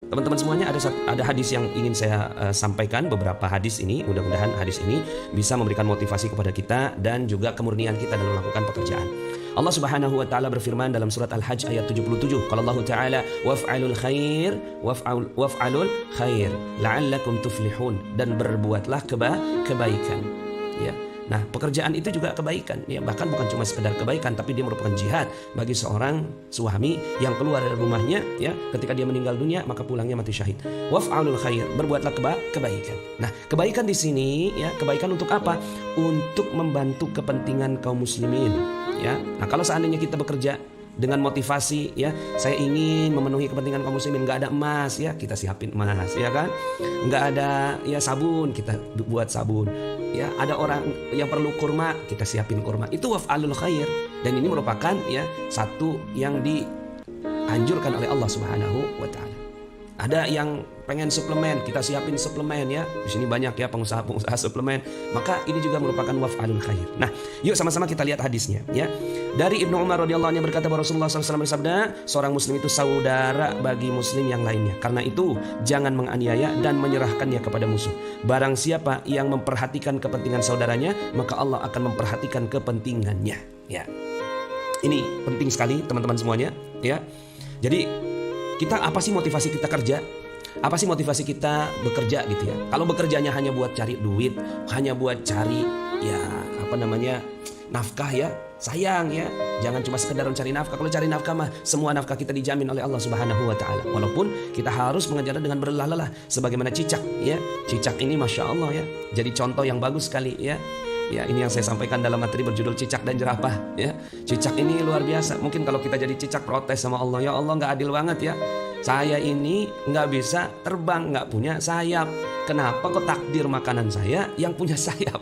Teman-teman semuanya, ada hadis yang ingin saya sampaikan, beberapa hadis ini. Mudah-mudahan hadis ini bisa memberikan motivasi kepada kita dan juga kemurnian kita dalam melakukan pekerjaan. Allah Subhanahu wa taala berfirman dalam surat Al-Hajj ayat 77. Qala Allah taala waf'alul khair la'allakum tuflihun, dan berbuatlah kebaikan. Ya. Nah, pekerjaan itu juga kebaikan, ya, bahkan bukan cuma sekedar kebaikan, tapi dia merupakan jihad bagi seorang suami yang keluar dari rumahnya, ya, ketika dia meninggal dunia maka pulangnya mati syahid. Waf'alul khair, berbuatlah kebaikan. Nah, kebaikan di sini, ya, kebaikan untuk apa? Untuk membantu kepentingan kaum muslimin, ya. Nah, kalau seandainya kita bekerja dengan motivasi, ya, saya ingin memenuhi kepentingan kaum muslimin, nggak ada emas, ya, kita siapin emas, ya kan? Nggak ada, ya, sabun, kita buat sabun. Ya, ada orang yang perlu kurma, kita siapin kurma. Itu waf'alul khair, dan ini merupakan, ya, satu yang dianjurkan oleh Allah Subhanahu wa taala. Ada yang pengen suplemen, kita siapin suplemen, ya. Di sini banyak, ya, pengusaha-pengusaha suplemen. Maka ini juga merupakan waf'alul khair. Nah, yuk sama-sama kita lihat hadisnya, ya. Dari Ibnu Umar radhiyallahu anhu berkata bahwa Rasulullah SAW bersabda, seorang muslim itu saudara bagi muslim yang lainnya. Karena itu jangan menganiaya dan menyerahkannya kepada musuh. Barang siapa yang memperhatikan kepentingan saudaranya, maka Allah akan memperhatikan kepentingannya. Ya, ini penting sekali teman-teman semuanya. Ya, jadi kita, apa sih motivasi kita kerja? Apa sih motivasi kita bekerja gitu ya? Kalau bekerjanya hanya buat cari duit, hanya buat cari, ya, nafkah, ya, sayang, ya, jangan cuma sekedar mencari nafkah. Kalau cari nafkah mah semua nafkah kita dijamin oleh Allah Subhanahu wa taala. Walaupun kita harus mengejarnya dengan berlelah-lelah, sebagaimana cicak, ya. Cicak ini Masya Allah, ya, jadi contoh yang bagus sekali, ya. Ya, ini yang saya sampaikan dalam materi berjudul Cicak dan Jerapah, ya. Cicak ini luar biasa. Mungkin kalau kita jadi cicak protes sama Allah, ya Allah, nggak adil banget, ya. Saya ini nggak bisa terbang, nggak punya sayap. Kenapa kok takdir makanan saya yang punya sayap?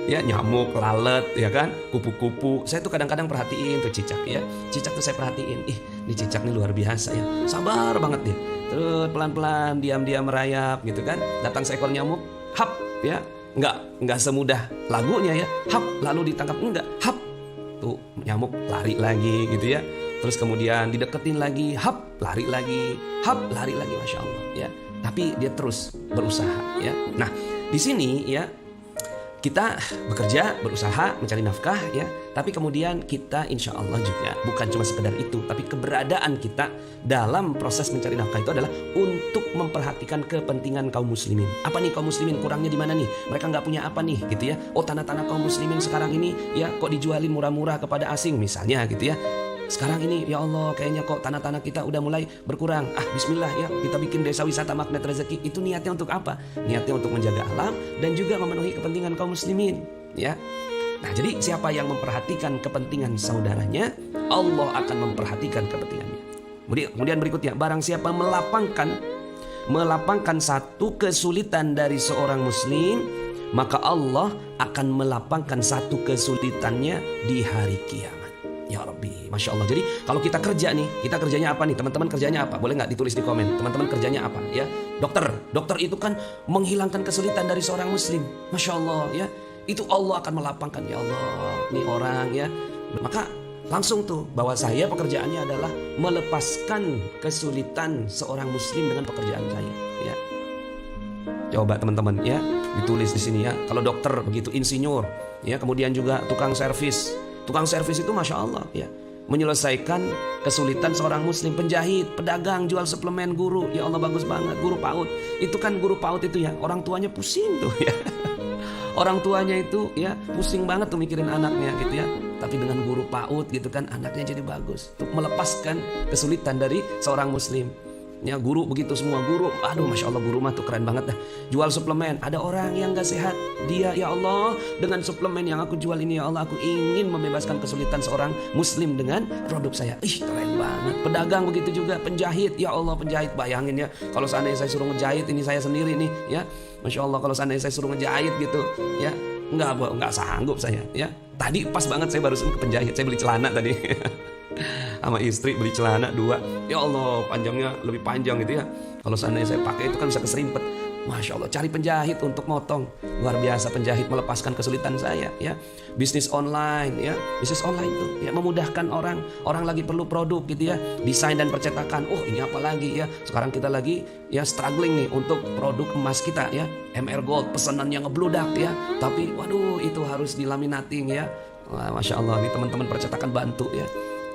Ya, nyamuk, lalat, ya kan, kupu-kupu. Saya tuh kadang-kadang perhatiin tuh cicak, ya. Cicak tuh saya perhatiin. Ini cicak nih luar biasa, ya. Sabar banget dia. Terus pelan-pelan, diam-diam merayap gitu kan. Datang seekor nyamuk, hap, ya. Enggak semudah lagunya, ya. Hap, lalu ditangkap, enggak. Hap. Tuh nyamuk lari lagi gitu, ya. Terus kemudian dideketin lagi, hap, lari lagi. Hap, lari lagi, Masya Allah, ya. Tapi dia terus berusaha, ya. Nah, di sini, ya, kita bekerja, berusaha, mencari nafkah, ya. Tapi kemudian kita insya Allah juga bukan cuma sekedar itu, tapi keberadaan kita dalam proses mencari nafkah itu adalah untuk memperhatikan kepentingan kaum muslimin. Apa nih kaum muslimin, kurangnya di mana nih? Mereka nggak punya apa nih, gitu ya? Oh, tanah-tanah kaum muslimin sekarang ini, ya, kok dijualin murah-murah kepada asing misalnya, gitu ya. Sekarang ini, ya Allah, kayaknya kok tanah-tanah kita udah mulai berkurang. Bismillah, ya, kita bikin desa wisata magnet rezeki. Itu niatnya untuk apa? Niatnya untuk menjaga alam dan juga memenuhi kepentingan kaum muslimin, ya. Nah, jadi siapa yang memperhatikan kepentingan saudaranya, Allah akan memperhatikan kepentingannya. Kemudian berikutnya, barang siapa melapangkan satu kesulitan dari seorang muslim, maka Allah akan melapangkan satu kesulitannya di hari kiamat. Ya Rabbi, Masya Allah. Jadi kalau kita kerja nih, kita kerjanya apa nih? Teman-teman kerjanya apa? Boleh nggak ditulis di komen? Teman-teman kerjanya apa? Ya, dokter itu kan menghilangkan kesulitan dari seorang muslim. Masya Allah, ya. Itu Allah akan melapangkan, ya Allah, nih orang, ya. Maka langsung tuh bahwa saya pekerjaannya adalah melepaskan kesulitan seorang muslim dengan pekerjaan saya, ya. Coba teman-teman, ya, ditulis di sini, ya. Kalau dokter begitu, insinyur, ya, kemudian juga tukang servis. Tukang servis itu Masya Allah, ya, menyelesaikan kesulitan seorang muslim. Penjahit, pedagang, jual suplemen, guru, ya Allah, bagus banget. Guru PAUD, itu kan guru PAUD itu, ya, orang tuanya pusing tuh, ya. Orang tuanya itu, ya, pusing banget tuh mikirin anaknya gitu, ya. Tapi dengan guru PAUD gitu kan, anaknya jadi bagus. Untuk melepaskan kesulitan dari seorang muslim. Ya, guru begitu semua, guru, aduh Masya Allah, guru mah tuh keren banget dah. Jual suplemen, ada orang yang gak sehat, dia, ya Allah, dengan suplemen yang aku jual ini, ya Allah, aku ingin membebaskan kesulitan seorang muslim dengan produk saya. Keren banget. Pedagang begitu juga, penjahit, ya Allah, penjahit, bayangin, ya, kalau seandainya saya suruh ngejahit, ini saya sendiri nih, ya, Masya Allah, kalau seandainya saya suruh ngejahit gitu, ya, nggak sanggup saya, ya. Tadi pas banget saya barusan ke penjahit, saya beli celana tadi. Sama istri beli celana 2, ya Allah, panjangnya lebih panjang gitu, ya. Kalau seandainya saya pakai itu kan bisa keserimpet. Masya Allah, cari penjahit untuk motong. Luar biasa, penjahit melepaskan kesulitan saya, ya. Bisnis online, ya. Bisnis online itu ya memudahkan orang. Orang lagi perlu produk gitu ya, desain dan percetakan. Oh, ini apa lagi ya? Sekarang kita lagi ya struggling nih untuk produk emas kita ya. MR Gold pesanannya ngebludak ya. Tapi waduh, itu harus dilaminating ya. Wah, Masya Allah, nih teman-teman percetakan bantu ya.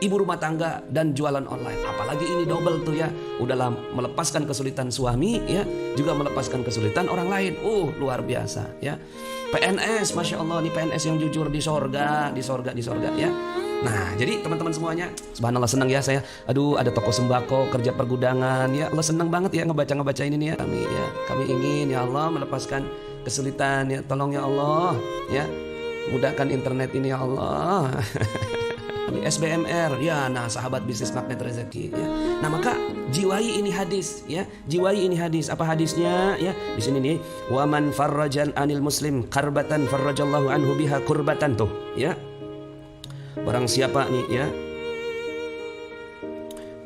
Ibu rumah tangga dan jualan online, apalagi ini double tuh ya. Udahlah melepaskan kesulitan suami ya, juga melepaskan kesulitan orang lain. Luar biasa ya. PNS, Masya Allah, nih PNS yang jujur di sorga ya. Nah, jadi teman-teman semuanya, subhanallah senang ya saya. Aduh, ada toko sembako, kerja pergudangan ya. Allah senang banget ya ngebaca ini nih ya. Kami ingin ya Allah melepaskan kesulitan ya. Tolong ya Allah ya. Mudahkan internet ini ya Allah. SBMR ya, nah sahabat bisnis magnet rezeki ya. Nah maka jiwai ini hadis ya, jiwai ini hadis. Apa hadisnya ya? Di sini nih, wa man farrajan anil muslim karbatan farrajallahu anhu biha kurbatan tuh ya. Barang siapa nih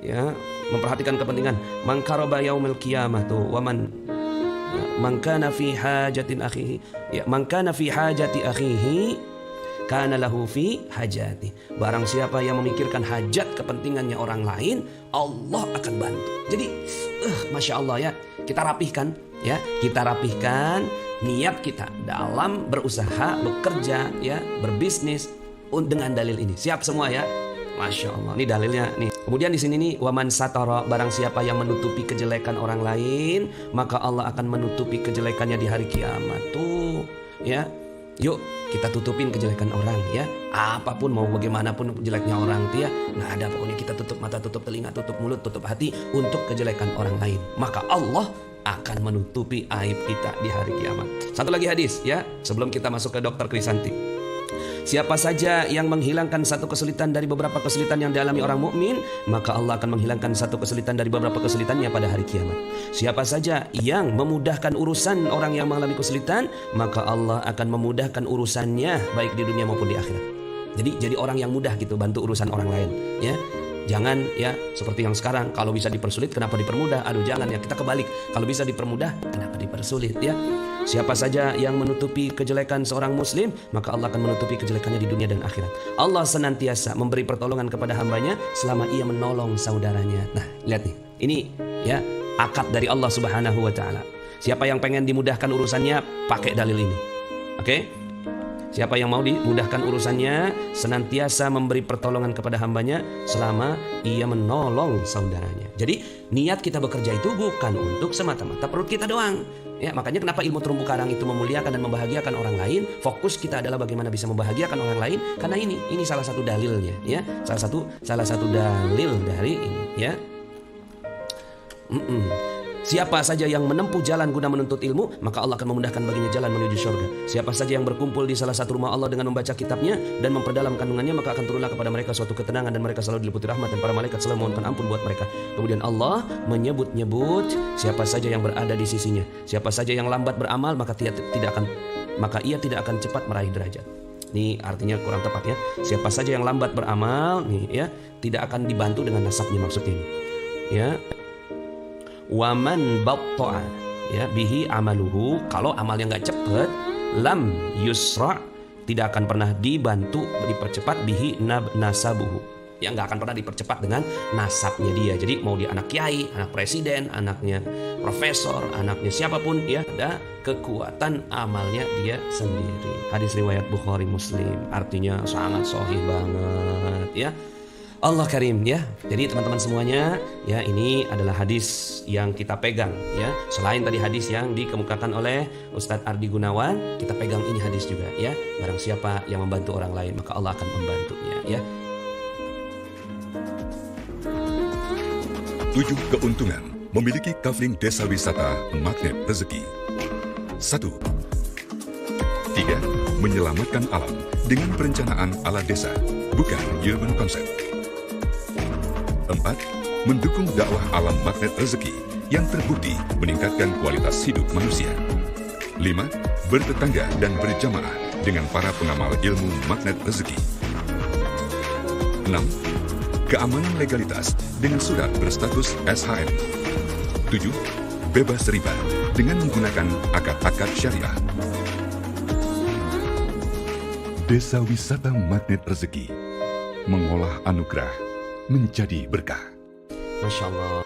ya memperhatikan kepentingan mangkaraba yaumil qiyamah tuh, wa man ya, man kana fi hajatin akhihi ya, man kana fi hajati akhihi kana lahu fi hajati. Barang siapa yang memikirkan hajat kepentingannya orang lain, Allah akan bantu. Jadi Masya Allah ya, kita rapihkan niat kita dalam berusaha, bekerja ya, berbisnis dengan dalil ini. Siap semua ya? Masya Allah, ini dalilnya nih. Kemudian di sini nih, waman satara, barang siapa yang menutupi kejelekan orang lain, maka Allah akan menutupi kejelekannya di hari kiamat. Tuh ya, yuk kita tutupin kejelekan orang ya. Apapun mau bagaimanapun jeleknya orang tuh ya, nggak ada, pokoknya kita tutup mata, tutup telinga, tutup mulut, tutup hati untuk kejelekan orang lain. Maka Allah akan menutupi aib kita di hari kiamat. Satu lagi hadis ya, sebelum kita masuk ke Dokter Krisanti. Siapa saja yang menghilangkan satu kesulitan dari beberapa kesulitan yang dialami orang mukmin, maka Allah akan menghilangkan satu kesulitan dari beberapa kesulitannya pada hari kiamat. Siapa saja yang memudahkan urusan orang yang mengalami kesulitan, maka Allah akan memudahkan urusannya baik di dunia maupun di akhirat. Jadi orang yang mudah gitu bantu urusan orang lain ya. Jangan ya seperti yang sekarang, kalau bisa dipersulit kenapa dipermudah? Aduh jangan ya, kita kebalik. Kalau bisa dipermudah kenapa dipersulit ya? Siapa saja yang menutupi kejelekan seorang muslim, maka Allah akan menutupi kejelekannya di dunia dan akhirat. Allah senantiasa memberi pertolongan kepada hambanya selama ia menolong saudaranya. Nah, lihat nih. Ini ya akad dari Allah Subhanahu wa taala. Siapa yang pengen dimudahkan urusannya, pakai dalil ini. Oke? Siapa yang mau dimudahkan urusannya, senantiasa memberi pertolongan kepada hambanya selama ia menolong saudaranya. Jadi niat kita bekerja itu bukan untuk semata-mata perut kita doang. Ya, makanya kenapa ilmu terumbu karang itu memuliakan dan membahagiakan orang lain. Fokus kita adalah bagaimana bisa membahagiakan orang lain. Karena ini salah satu dalilnya ya. Salah satu dalil dari ini ya. Siapa saja yang menempuh jalan guna menuntut ilmu, maka Allah akan memudahkan baginya jalan menuju surga. Siapa saja yang berkumpul di salah satu rumah Allah dengan membaca kitabnya dan memperdalam kandungannya, maka akan turunlah kepada mereka suatu ketenangan dan mereka selalu diliputi rahmat dan para malaikat selalu memohonkan ampun buat mereka. Kemudian Allah menyebut-nyebut siapa saja yang berada di sisinya. Siapa saja yang lambat beramal, maka ia tidak akan cepat meraih derajat. Ini artinya kurang tepat ya. Siapa saja yang lambat beramal nih ya, tidak akan dibantu dengan nasabnya maksudnya ini. Ya. Waman batta'a ya bihi amaluhu, kalau amalnya nggak cepet, lam yusra, tidak akan pernah dibantu dipercepat bihi nasabuhu, ya nggak akan pernah dipercepat dengan nasabnya dia. Jadi mau dia anak kiai, anak presiden, anaknya profesor, anaknya siapapun ya, ada kekuatan amalnya dia sendiri. Hadis riwayat Bukhari Muslim, artinya sangat sahih banget ya. Allah Karim ya. Jadi teman-teman semuanya ya, ini adalah hadis yang kita pegang ya. Selain tadi hadis yang dikemukakan oleh Ustadz Ardi Gunawan, kita pegang ini hadis juga ya. Barang siapa yang membantu orang lain, maka Allah akan membantunya ya. 7 keuntungan memiliki kafling desa wisata magnet rezeki. 1. 3. Menyelamatkan alam dengan perencanaan ala desa, bukan urban concept. 4. Mendukung dakwah alam magnet rezeki yang terbukti meningkatkan kualitas hidup manusia. 5. Bertetangga dan berjamaah dengan para pengamal ilmu magnet rezeki. 6. Keamanan legalitas dengan surat berstatus SHM. 7. bebas riba dengan menggunakan akad-akad syariah. Desa Wisata Magnet Rezeki mengolah anugerah menjadi berkah. Masya Allah.